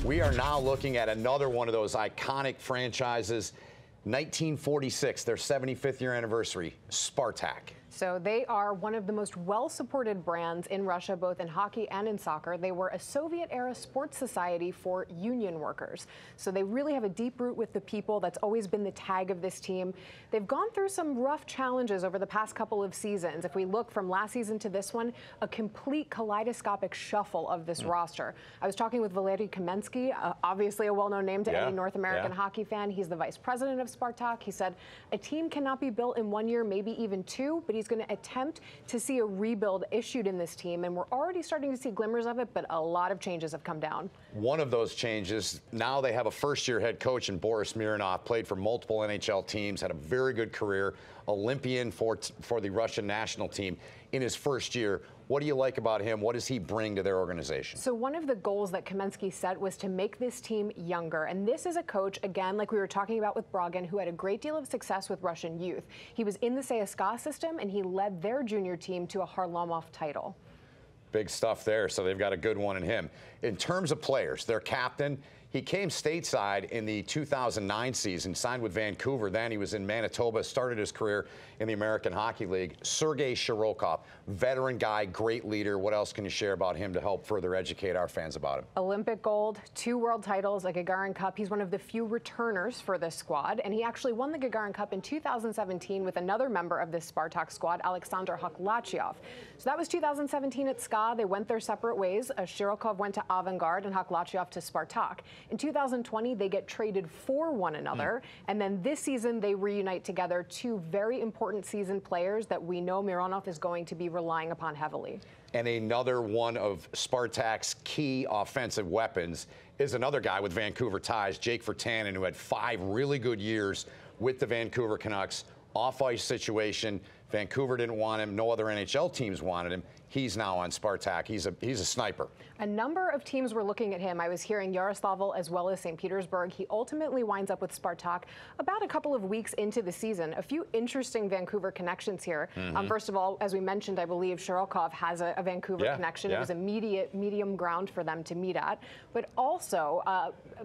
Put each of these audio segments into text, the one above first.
We are now looking at another one of those iconic franchises. 1946, their 75th year anniversary, Spartak. So they are one of the most well-supported brands in Russia, both in hockey and in soccer. They were a Soviet-era sports society for union workers. So they really have a deep root with the people. That's always been the tag of this team. They've gone through some rough challenges over the past couple of seasons. If we look from last season to this one, a complete kaleidoscopic shuffle of this roster. I was talking with Valeri Kamensky, obviously a well-known name to any North American hockey fan. He's the vice president of Spartak. He said a team cannot be built in 1 year, maybe even 2, but he's going to attempt to see a rebuild issued in this team, and we're already starting to see glimmers of it, but a lot of changes have come down. One of those changes, now they have a first-year head coach in Boris Mironov, played for multiple NHL teams, had a very good career, Olympian for the Russian national team in his first year. What do you like about him? What does he bring to their organization? So one of the goals that Kamensky set was to make this team younger. And this is a coach, again, like we were talking about with Brogin, who had a great deal of success with Russian youth. He was in the CSKA system, and he led their junior team to a Harlamov title. Big stuff there, so they've got a good one in him. In terms of players, their captain, he came stateside in the 2009 season, signed with Vancouver. Then he was in Manitoba, started his career in the American Hockey League. Sergei Shirokov, veteran guy, great leader. What else can you share about him to help further educate our fans about him? Olympic gold, 2 world titles, a Gagarin Cup. He's one of the few returners for this squad, and he actually won the Gagarin Cup in 2017 with another member of this Spartak squad, Alexander Hakhlachev. So that was 2017 at SKA. They went their separate ways. Shirokov went to Avangard and Hakhlachev to Spartak. In 2020, they get traded for one another, and then this season they reunite together, 2 very important seasoned players that we know Mironov is going to be relying upon heavily. And another one of Spartak's key offensive weapons is another guy with Vancouver ties, Jake Virtanen, who had 5 really good years with the Vancouver Canucks. Off-ice situation. Vancouver didn't want him. No other NHL teams wanted him. He's now on Spartak. He's a sniper. A number of teams were looking at him. I was hearing Yaroslavl as well as St. Petersburg. He ultimately winds up with Spartak about a couple of weeks into the season. A few interesting Vancouver connections here. First of all, as we mentioned, I believe Shirokov has a Vancouver connection. It was immediate medium ground for them to meet at. But also,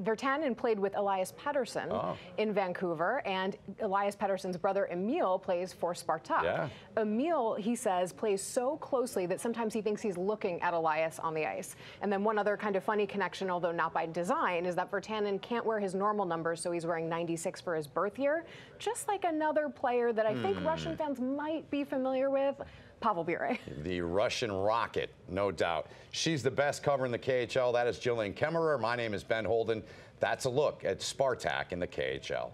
Virtanen played with Elias Pettersson in Vancouver, and Elias Pettersson's brother Emil plays for Spartak. Emil, he says, plays so closely that sometimes he thinks he's looking at Elias on the ice. And then one other kind of funny connection, although not by design, is that Virtanen can't wear his normal numbers, so he's wearing 96 for his birth year, just like another player that I think Russian fans might be familiar with, Pavel Bure. The Russian Rocket, no doubt. She's the best covering the KHL. That is Gillian Kemmerer. My name is Ben Holden. That's a look at Spartak in the KHL.